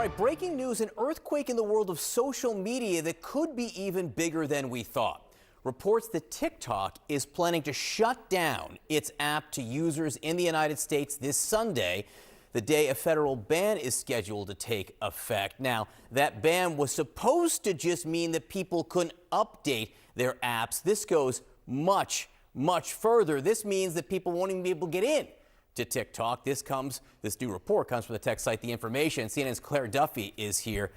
right, breaking news, an earthquake in the world of social media that could be even bigger than we thought. Reports that TikTok is planning to shut down its app to users in the United States this Sunday, the day a federal ban is scheduled to take effect. Now, that ban was supposed to just mean that people couldn't update their apps. This goes much further. This means that people won't even be able to get in to TikTok. This new report comes from the tech site The Information. CNN's Claire Duffy is here.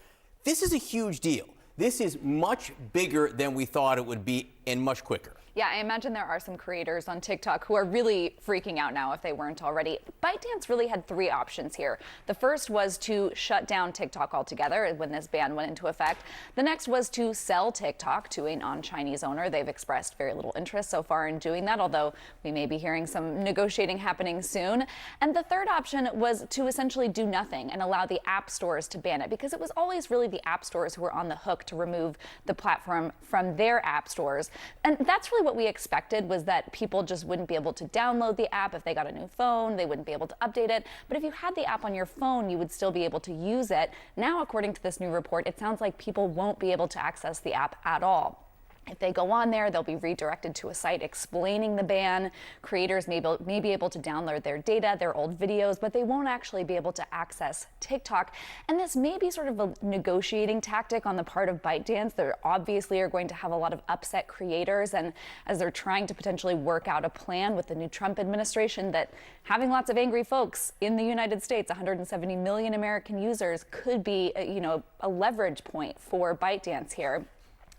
This is a huge deal. This is much bigger than we thought it would be and much quicker. Yeah, I imagine there are some creators on TikTok who are really freaking out now if they weren't already. ByteDance really had three options here. The first was to shut down TikTok altogether when this ban went into effect. The next was to sell TikTok to a non-Chinese owner. They've expressed very little interest so far in doing that, although we may be hearing some negotiating happening soon. And the third option was to essentially do nothing and allow the app stores to ban it, because it was always really the app stores who were on the hook to remove the platform from their app stores. And that's really what we expected, was that people just wouldn't be able to download the app if they got a new phone. They wouldn't be able to update it. But if you had the app on your phone, you would still be able to use it. Now, according to this new report, it sounds like people won't be able to access the app at all. If they go on there, they'll be redirected to a site explaining the ban. Creators may be able to download their data, their old videos, but they won't actually be able to access TikTok. And this may be sort of a negotiating tactic on the part of ByteDance. They obviously are going to have a lot of upset creators, and as they're trying to potentially work out a plan with the new Trump administration, that having lots of angry folks in the United States, 170 million American users, could be a leverage point for ByteDance here.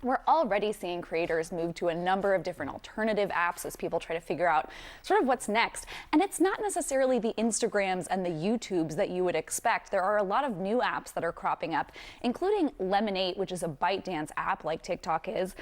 We're already seeing creators move to a number of different alternative apps as people try to figure out sort of what's next. And it's not necessarily the Instagrams and the YouTubes that you would expect. There are a lot of new apps that are cropping up, including Lemonade, which is a ByteDance app like TikTok is,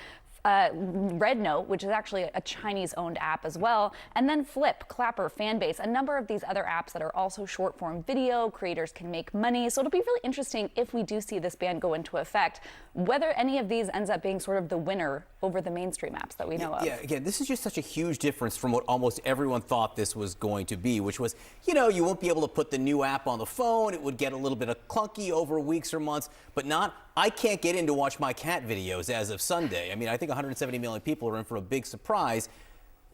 Red Note, which is actually a Chinese-owned app as well, and then Flip, Clapper, Fanbase, a number of these other apps that are also short-form video. Creators can make money. So it'll be really interesting if we do see this ban go into effect, whether any of these ends up being sort of the winner over the mainstream apps that we know of. Yeah, again, this is just such a huge difference from what almost everyone thought this was going to be, which was, you won't be able to put the new app on the phone. It would get a little bit of clunky over weeks or months, but not, I can't get in to watch my cat videos as of Sunday. I mean, I think 170 million people are in for a big surprise.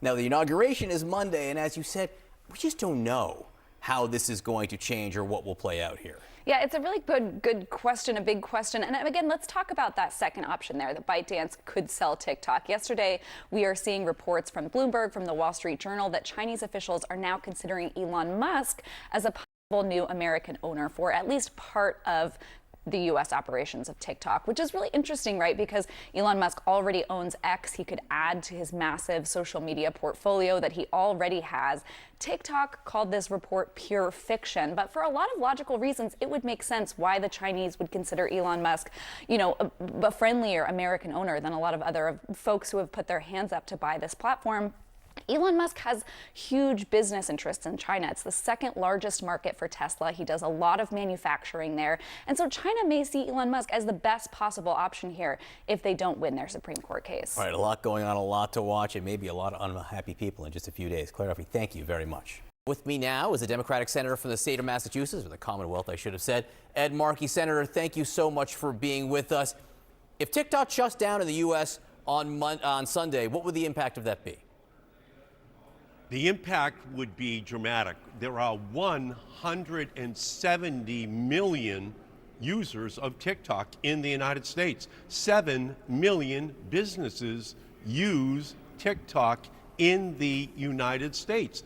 Now, the inauguration is Monday, and as you said, we just don't know how this is going to change or what will play out here. Yeah, it's a really good question, a big question. And again, let's talk about that second option there, that ByteDance could sell TikTok. Yesterday, we are seeing reports from Bloomberg, from the Wall Street Journal, that Chinese officials are now considering Elon Musk as a possible new American owner for at least part of the U.S. operations of TikTok, which is really interesting, right? Because Elon Musk already owns X. He could add to his massive social media portfolio that he already has. TikTok called this report pure fiction, but for a lot of logical reasons, it would make sense why the Chinese would consider Elon Musk, a friendlier American owner than a lot of other folks who have put their hands up to buy this platform. Elon Musk has huge business interests in China. It's the second largest market for Tesla. He does a lot of manufacturing there. And so China may see Elon Musk as the best possible option here if they don't win their Supreme Court case. All right, a lot going on, a lot to watch, and maybe a lot of unhappy people in just a few days. Claire Duffy, thank you very much. With me now is a Democratic senator from the state of Massachusetts, or the Commonwealth, I should have said, Ed Markey. Senator, thank you so much for being with us. If TikTok shuts down in the U.S. on Sunday, what would the impact of that be? The impact would be dramatic. There are 170 million users of TikTok in the United States. 7 million businesses use TikTok in the United States.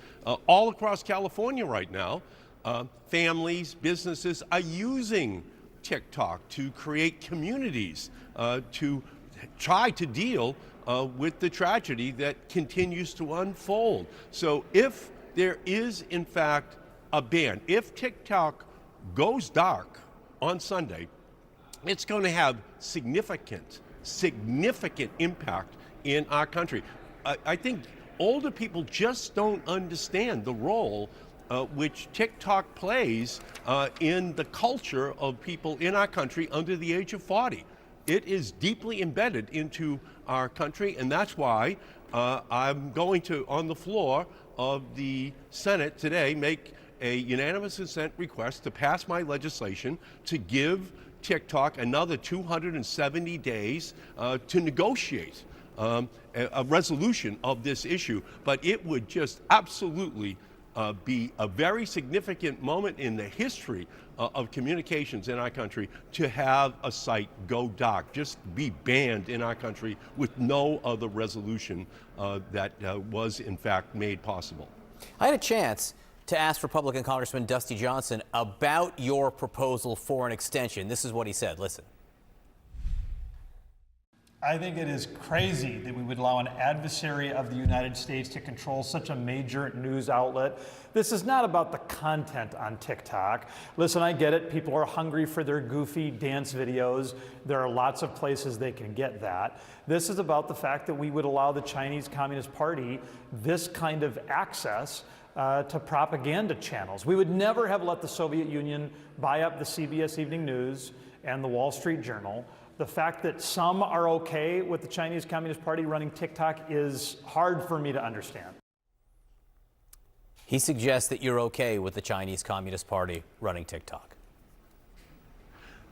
All across California right now, families, businesses are using TikTok to create communities, to try to deal with the tragedy that continues to unfold. So if there is, in fact, a ban, if TikTok goes dark on Sunday, it's going to have significant impact in our country. I think older people just don't understand the role which TikTok plays in the culture of people in our country under the age of 40. It is deeply embedded into our country, and that's why I'm going to, on the floor of the Senate today, make a unanimous consent request to pass my legislation to give TikTok another 270 days to negotiate a resolution of this issue. But it would just absolutely be a very significant moment in the history of communications in our country to have a site go dark, just be banned in our country with no other resolution that was in fact made possible. I had a chance to ask Republican Congressman Dusty Johnson about your proposal for an extension. This is what he said. Listen. I think it is crazy that we would allow an adversary of the United States to control such a major news outlet. This is not about the content on TikTok. Listen, I get it. People are hungry for their goofy dance videos. There are lots of places they can get that. This is about the fact that we would allow the Chinese Communist Party this kind of access to propaganda channels. We would never have let the Soviet Union buy up the CBS Evening News and the Wall Street Journal. The fact that some are okay with the Chinese Communist Party running TikTok is hard for me to understand. He suggests that you're okay with the Chinese Communist Party running TikTok.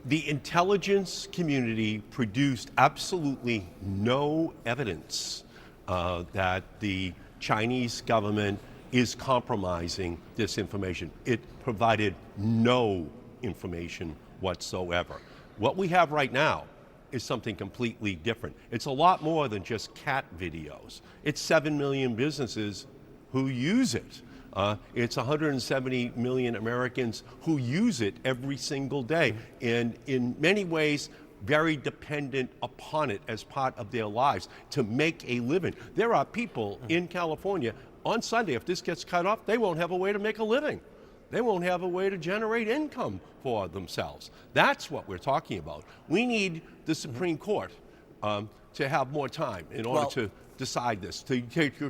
The intelligence community produced absolutely no evidence that the Chinese government is compromising this information. It provided no information whatsoever. What we have right now is something completely different. It's a lot more than just cat videos. It's 7 million businesses who use it. It's 170 million Americans who use it every single day, and in many ways very dependent upon it as part of their lives to make a living. There are people in California on Sunday, if this gets cut off, they won't have a way to make a living. They won't have a way to generate income for themselves. That's what we're talking about. We need the Supreme Court to have more time in order to decide this, to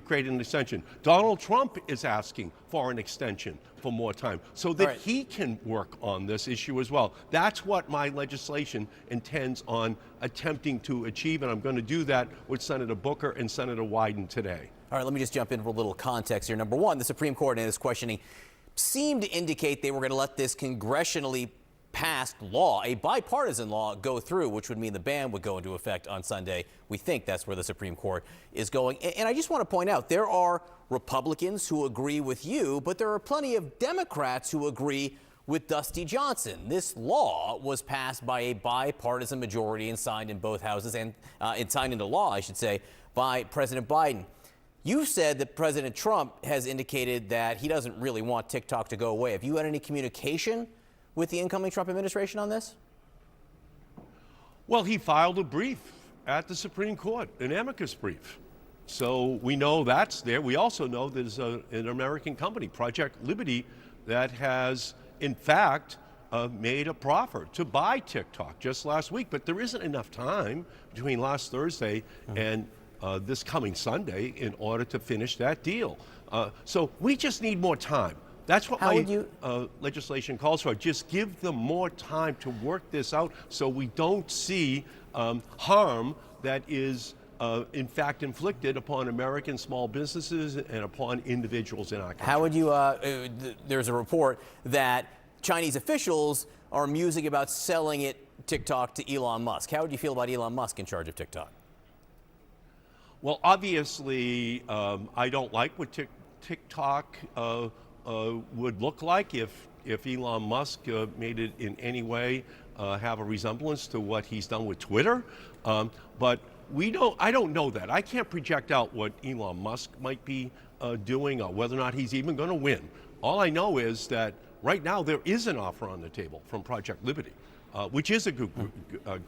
create an extension. Donald Trump is asking for an extension for more time so that he can work on this issue as well. That's what my legislation intends on attempting to achieve, and I'm going to do that with Senator Booker and Senator Wyden today. All right, let me just jump in for a little context here. Number one, the Supreme Court in its questioning seemed to indicate they were going to let this congressionally passed law, a bipartisan law, go through, which would mean the ban would go into effect on Sunday. We think that's where the Supreme Court is going. And I just want to point out, there are Republicans who agree with you, but there are plenty of Democrats who agree with Dusty Johnson. This law was passed by a bipartisan majority and signed in both houses, and signed into law, I should say, by President Biden. You said that President Trump has indicated that he doesn't really want TikTok to go away. Have you had any communication with the incoming Trump administration on this? Well, he filed a brief at the Supreme Court, an amicus brief. So we know that's there. We also know there's an American company, Project Liberty, that has, in fact, made a proffer to buy TikTok just last week. But there isn't enough time between last Thursday and this coming Sunday in order to finish that deal. So we just need more time. That's what my legislation calls for. Just give them more time to work this out so we don't see harm that is in fact inflicted upon American small businesses and upon individuals in our country. How would you, there's a report that Chinese officials are musing about selling TikTok to Elon Musk. How would you feel about Elon Musk in charge of TikTok? Well, obviously, I don't like what TikTok would look like if Elon Musk made it in any way have a resemblance to what he's done with Twitter. But I don't know that. I can't project out what Elon Musk might be doing or whether or not he's even going to win. All I know is that right now there is an offer on the table from Project Liberty, which is a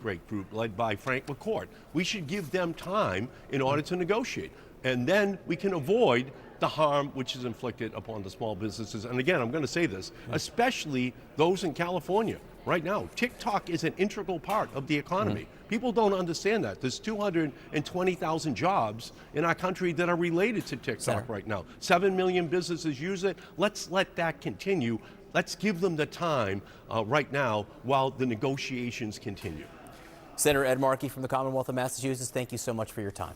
great group led by Frank McCourt. We should give them time in order to negotiate. And then we can avoid the harm which is inflicted upon the small businesses. And again, I'm going to say this, especially those in California. Right now, TikTok is an integral part of the economy. People don't understand that. There's 220,000 jobs in our country that are related to TikTok right now. 7 million businesses use it. Let's let that continue. Let's give them the time right now while the negotiations continue. Senator Ed Markey from the Commonwealth of Massachusetts, thank you so much for your time.